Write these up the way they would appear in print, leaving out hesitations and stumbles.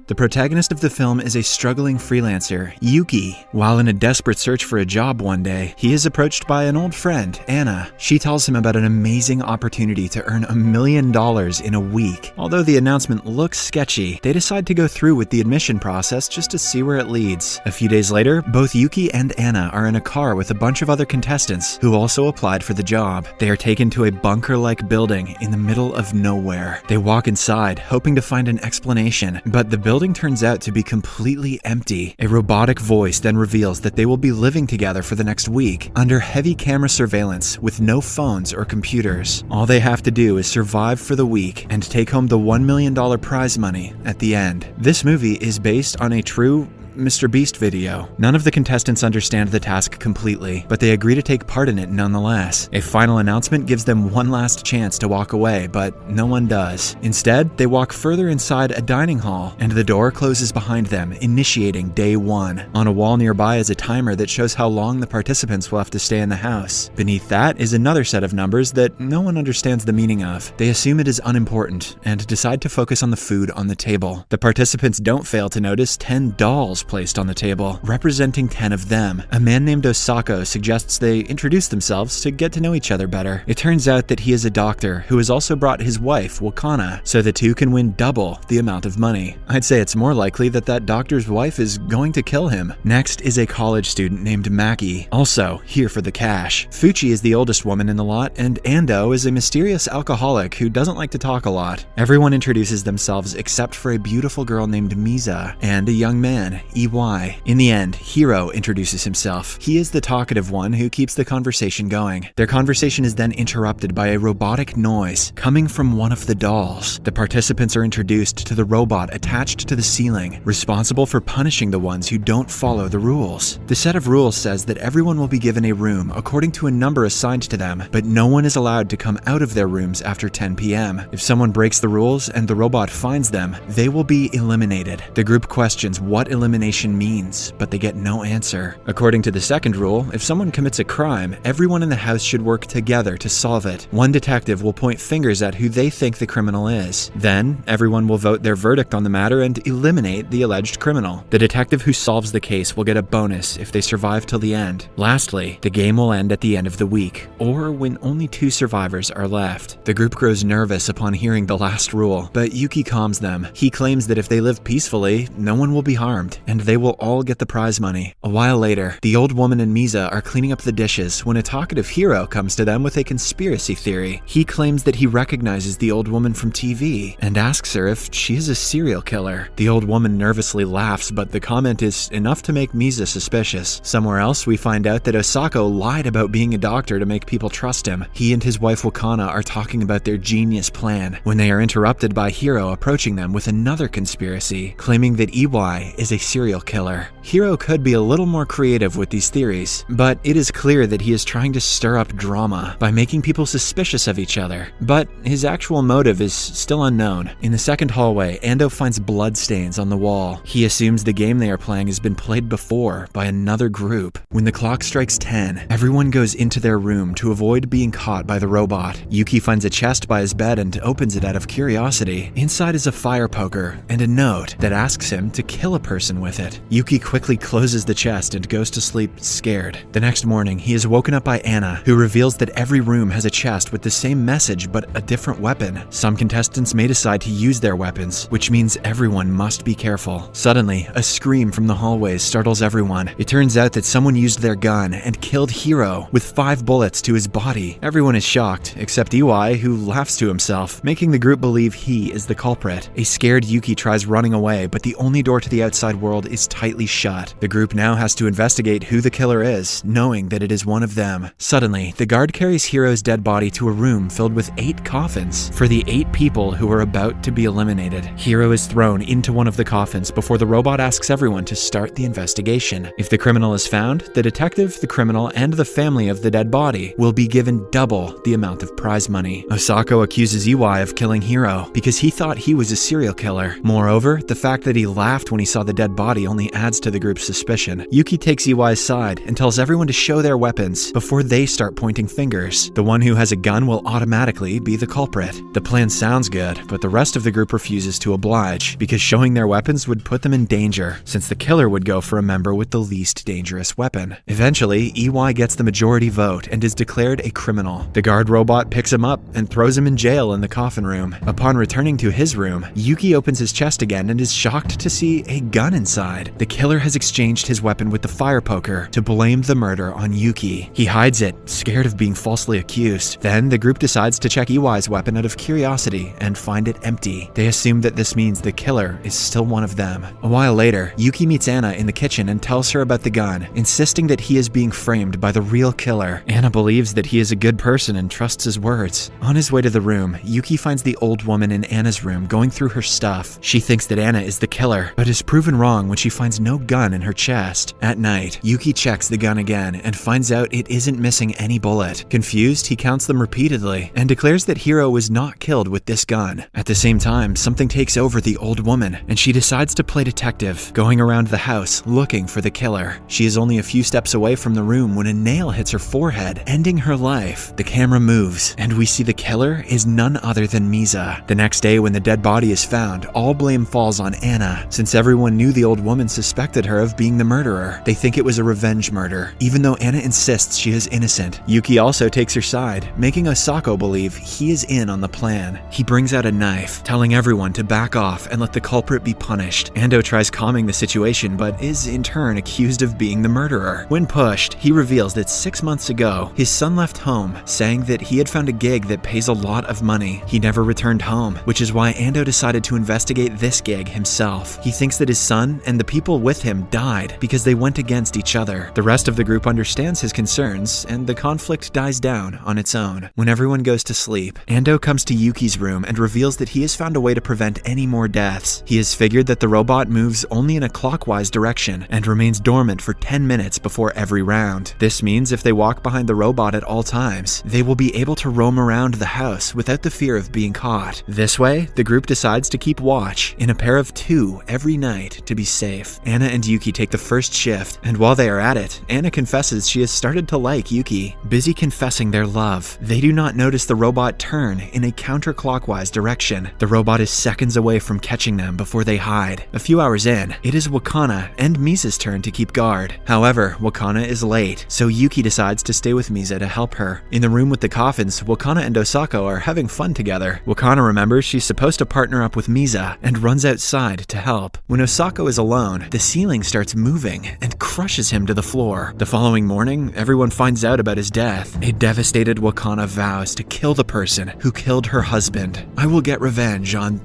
The protagonist of the film is a struggling freelancer, Yuki. While in a desperate search for a job one day, he is approached by an old friend, Anna. She tells him about an amazing opportunity to earn $1 million in a week. Although the announcement looks sketchy, they decide to go through with the admission process just to see where it leads. A few days later, both Yuki and Anna are in a car with a bunch of other contestants who also applied for the job. They are taken to a bunker-like building in the middle of nowhere. They walk inside, hoping to find an explanation, but the building turns out to be completely empty. A robotic voice then reveals that they will be living together for the next week, under heavy camera surveillance with no phones or computers. All they have to do is survive for the week and take home the $1 million prize money at the end. This movie is based on a true Mr. Beast video. None of the contestants understand the task completely, but they agree to take part in it nonetheless. A final announcement gives them one last chance to walk away, but no one does. Instead, they walk further inside a dining hall, and the door closes behind them, initiating day 1. On a wall nearby is a timer that shows how long the participants will have to stay in the house. Beneath that is another set of numbers that no one understands the meaning of. They assume it is unimportant, and decide to focus on the food on the table. The participants don't fail to notice 10 dolls placed on the table, representing 10 of them. A man named Osako suggests they introduce themselves to get to know each other better. It turns out that he is a doctor who has also brought his wife, Wakana, so the two can win double the amount of money. I'd say it's more likely that that doctor's wife is going to kill him. Next is a college student named Maki, also here for the cash. Fuchi is the oldest woman in the lot, and Ando is a mysterious alcoholic who doesn't like to talk a lot. Everyone introduces themselves except for a beautiful girl named Misa and a young man, EY. In the end, Hiro introduces himself. He is the talkative one who keeps the conversation going. Their conversation is then interrupted by a robotic noise coming from one of the dolls. The participants are introduced to the robot attached to the ceiling, responsible for punishing the ones who don't follow the rules. The set of rules says that everyone will be given a room according to a number assigned to them, but no one is allowed to come out of their rooms after 10 p.m. If someone breaks the rules and the robot finds them, they will be eliminated. The group questions what elimination means, but they get no answer. According to the second rule, if someone commits a crime, everyone in the house should work together to solve it. One detective will point fingers at who they think the criminal is. Then, everyone will vote their verdict on the matter and eliminate the alleged criminal. The detective who solves the case will get a bonus if they survive till the end. Lastly, the game will end at the end of the week, or when only 2 survivors are left. The group grows nervous upon hearing the last rule, but Yuki calms them. He claims that if they live peacefully, no one will be harmed, and they will all get the prize money. A while later, the old woman and Misa are cleaning up the dishes when a talkative Hiro comes to them with a conspiracy theory. He claims that he recognizes the old woman from TV and asks her if she is a serial killer. The old woman nervously laughs, but the comment is enough to make Misa suspicious. Somewhere else, we find out that Osako lied about being a doctor to make people trust him. He and his wife Wakana are talking about their genius plan when they are interrupted by Hiro approaching them with another conspiracy, claiming that EY is a serial killer. Hiro could be a little more creative with these theories, but it is clear that he is trying to stir up drama by making people suspicious of each other. But his actual motive is still unknown. In the second hallway, Ando finds bloodstains on the wall. He assumes the game they are playing has been played before by another group. When the clock strikes 10, everyone goes into their room to avoid being caught by the robot. Yuki finds a chest by his bed and opens it out of curiosity. Inside is a fire poker and a note that asks him to kill a person with it. Yuki quickly closes the chest and goes to sleep scared. The next morning, he is woken up by Anna, who reveals that every room has a chest with the same message but a different weapon. Some contestants may decide to use their weapons, which means everyone must be careful. Suddenly, a scream from the hallways startles everyone. It turns out that someone used their gun and killed Hiro with 5 bullets to his body. Everyone is shocked, except EY, who laughs to himself, making the group believe he is the culprit. A scared Yuki tries running away, but the only door to the outside world is tightly shut. The group now has to investigate who the killer is, knowing that it is one of them. Suddenly, the guard carries Hiro's dead body to a room filled with 8 coffins for the 8 people who are about to be eliminated. Hiro is thrown into one of the coffins before the robot asks everyone to start the investigation. If the criminal is found, the detective, the criminal, and the family of the dead body will be given double the amount of prize money. Osako accuses EY of killing Hiro because he thought he was a serial killer. Moreover, the fact that he laughed when he saw the dead body only adds to the group's suspicion. Yuki takes EY's side and tells everyone to show their weapons before they start pointing fingers. The one who has a gun will automatically be the culprit. The plan sounds good, but the rest of the group refuses to oblige because showing their weapons would put them in danger, since the killer would go for a member with the least dangerous weapon. Eventually, EY gets the majority vote and is declared a criminal. The guard robot picks him up and throws him in jail in the coffin room. Upon returning to his room, Yuki opens his chest again and is shocked to see a gun inside. The killer has exchanged his weapon with the fire poker to blame the murder on Yuki. He hides it, scared of being falsely accused. Then the group decides to check EY's weapon out of curiosity and find it empty. They assume that this means the killer is still one of them. A while later, Yuki meets Anna in the kitchen and tells her about the gun, insisting that he is being framed by the real killer. Anna believes that he is a good person and trusts his words. On his way to the room, Yuki finds the old woman in Anna's room going through her stuff. She thinks that Anna is the killer, but is proven wrong when she finds no gun in her chest. At night, Yuki checks the gun again and finds out it isn't missing any bullet. Confused, he counts them repeatedly and declares that Hiro was not killed with this gun. At the same time, something takes over the old woman and she decides to play detective, going around the house looking for the killer. She is only a few steps away from the room when a nail hits her forehead, ending her life. The camera moves and we see the killer is none other than Misa. The next day when the dead body is found, all blame falls on Anna. Since everyone knew the old woman suspected her of being the murderer, they think it was a revenge murder, even though Anna insists she is innocent. Yuki also takes her side, making Osako believe he is in on the plan. He brings out a knife, telling everyone to back off and let the culprit be punished. Ando tries calming the situation, but is in turn accused of being the murderer. When pushed, he reveals that 6 months ago, his son left home, saying that he had found a gig that pays a lot of money. He never returned home, which is why Ando decided to investigate this gig himself. He thinks that his son and the people with him died because they went against each other. The rest of the group understands his concerns, and the conflict dies down on its own. When everyone goes to sleep, Ando comes to Yuki's room and reveals that he has found a way to prevent any more deaths. He has figured that the robot moves only in a clockwise direction and remains dormant for 10 minutes before every round. This means if they walk behind the robot at all times, they will be able to roam around the house without the fear of being caught. This way, the group decides to keep watch in a pair of 2 every night to be safe. Anna and Yuki take the first shift, and while they are at it, Anna confesses she has started to like Yuki. Busy confessing their love, they do not notice the robot turn in a counterclockwise direction. The robot is seconds away from catching them before they hide. A few hours in, it is Wakana and Misa's turn to keep guard. However, Wakana is late, so Yuki decides to stay with Misa to help her. In the room with the coffins, Wakana and Osako are having fun together. Wakana remembers she's supposed to partner up with Misa and runs outside to help. When Osako is alone, the ceiling starts moving and crushes him to the floor. The following morning, everyone finds out about his death. A devastated Wakana vows to kill the person who killed her husband. I will get revenge on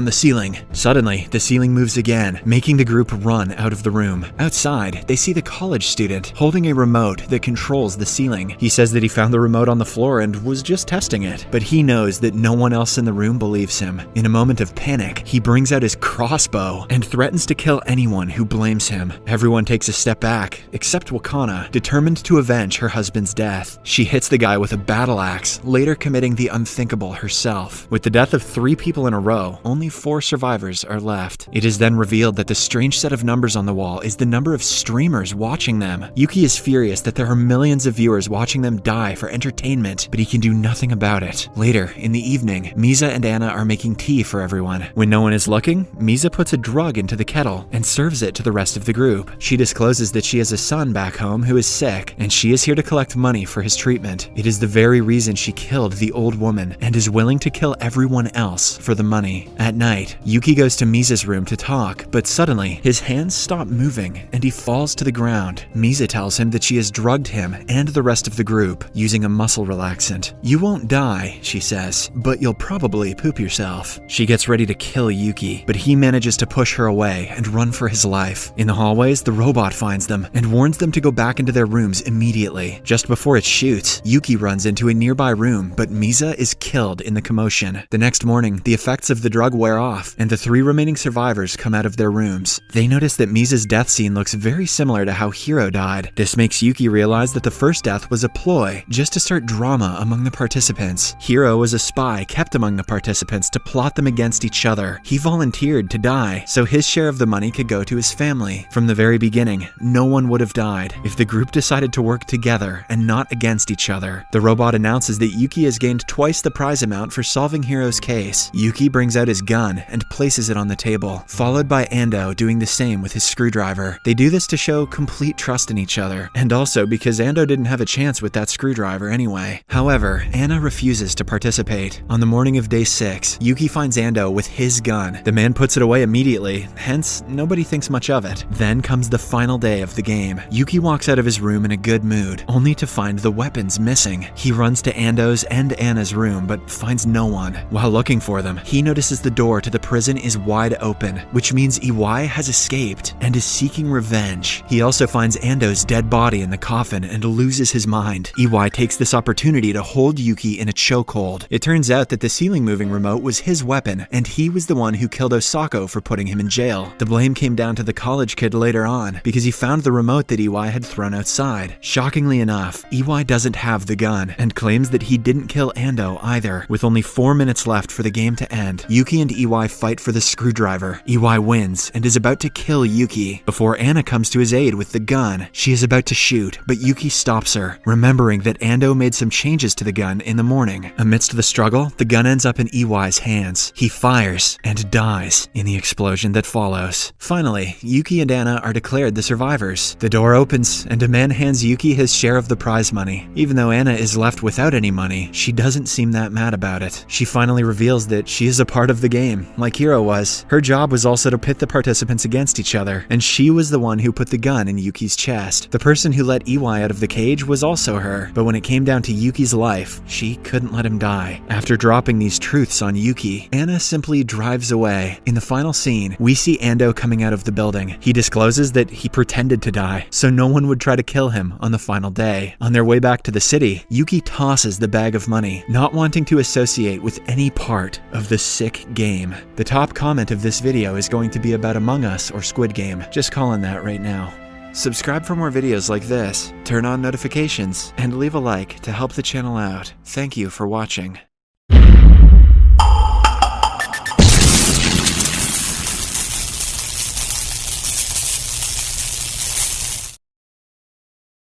the ceiling. Suddenly, the ceiling moves again, making the group run out of the room. Outside, they see the college student holding a remote that controls the ceiling. He says that he found the remote on the floor and was just testing it, but he knows that no one else in the room believes him. In a moment of panic, he brings out his crossbow and threatens to kill anyone who blames him. Everyone takes a step back, except Wakana, determined to avenge her husband's death. She hits the guy with a battle axe, later committing the unthinkable herself. With the death of 3 people in a row, only 4 survivors are left. It is then revealed that the strange set of numbers on the wall is the number of streamers watching them. Yuki is furious that there are millions of viewers watching them die for entertainment, but he can do nothing about it. Later, in the evening, Misa and Anna are making tea for everyone. When no one is looking, Misa puts a drug into the kettle and serves it to the rest of the group. She discloses that she has a son back home who is sick, and she is here to collect money for his treatment. It is the very reason she killed the old woman and is willing to kill everyone else for the money. At night, Yuki goes to Misa's room to talk, but suddenly, his hands stop moving and he falls to the ground. Misa tells him that she has drugged him and the rest of the group using a muscle relaxant. You won't die, she says, but you'll probably poop yourself. She gets ready to kill Yuki, but he manages to push her away and run for his life. In the hallways, the robot finds them and warns them to go back into their rooms immediately. Just before it shoots, Yuki runs into a nearby room, but Misa is killed in the commotion. The next morning, the effects of the drug wear off, and the 3 remaining survivors come out of their rooms. They notice that Misa's death scene looks very similar to how Hiro died. This makes Yuki realize that the first death was a ploy, just to start drama among the participants. Hiro was a spy kept among the participants to plot them against each other. He volunteered to die, so his share of the the money could go to his family. From the very beginning, no one would have died if the group decided to work together and not against each other. The robot announces that Yuki has gained twice the prize amount for solving Hiro's case. Yuki brings out his gun and places it on the table, followed by Ando doing the same with his screwdriver. They do this to show complete trust in each other, and also because Ando didn't have a chance with that screwdriver anyway. However, Anna refuses to participate. On the morning of day 6, Yuki finds Ando with his gun. The man puts it away immediately, hence nobody thinks much of it. Then comes the final day of the game. Yuki walks out of his room in a good mood, only to find the weapons missing. He runs to Ando's and Anna's room, but finds no one. While looking for them, he notices the door to the prison is wide open, which means Iwai has escaped and is seeking revenge. He also finds Ando's dead body in the coffin and loses his mind. Iwai takes this opportunity to hold Yuki in a chokehold. It turns out that the ceiling moving remote was his weapon, and he was the one who killed Osako for putting him in jail. The blame came down to the college kid later on, because he found the remote that Iwai had thrown outside. Shockingly enough, Iwai doesn't have the gun, and claims that he didn't kill Ando either. With only 4 minutes left for the game to end, Yuki and Iwai fight for the screwdriver. Iwai wins, and is about to kill Yuki, before Anna comes to his aid with the gun. She is about to shoot, but Yuki stops her, remembering that Ando made some changes to the gun in the morning. Amidst the struggle, the gun ends up in Iwai's hands. He fires, and dies in the explosion that follows. Finally, Yuki and Anna are declared the survivors. The door opens, and a man hands Yuki his share of the prize money. Even though Anna is left without any money, she doesn't seem that mad about it. She finally reveals that she is a part of the game, like Hiro was. Her job was also to pit the participants against each other, and she was the one who put the gun in Yuki's chest. The person who let Iwai out of the cage was also her, but when it came down to Yuki's life, she couldn't let him die. After dropping these truths on Yuki, Anna simply drives away. In the final scene, we see Ando coming out of the building. He discloses that he pretended to die, so no one would try to kill him on the final day. On their way back to the city, Yuki tosses the bag of money, not wanting to associate with any part of the sick game. The top comment of this video is going to be about Among Us or Squid Game. Just calling that right now. Subscribe for more videos like this, turn on notifications, and leave a like to help the channel out. Thank you for watching.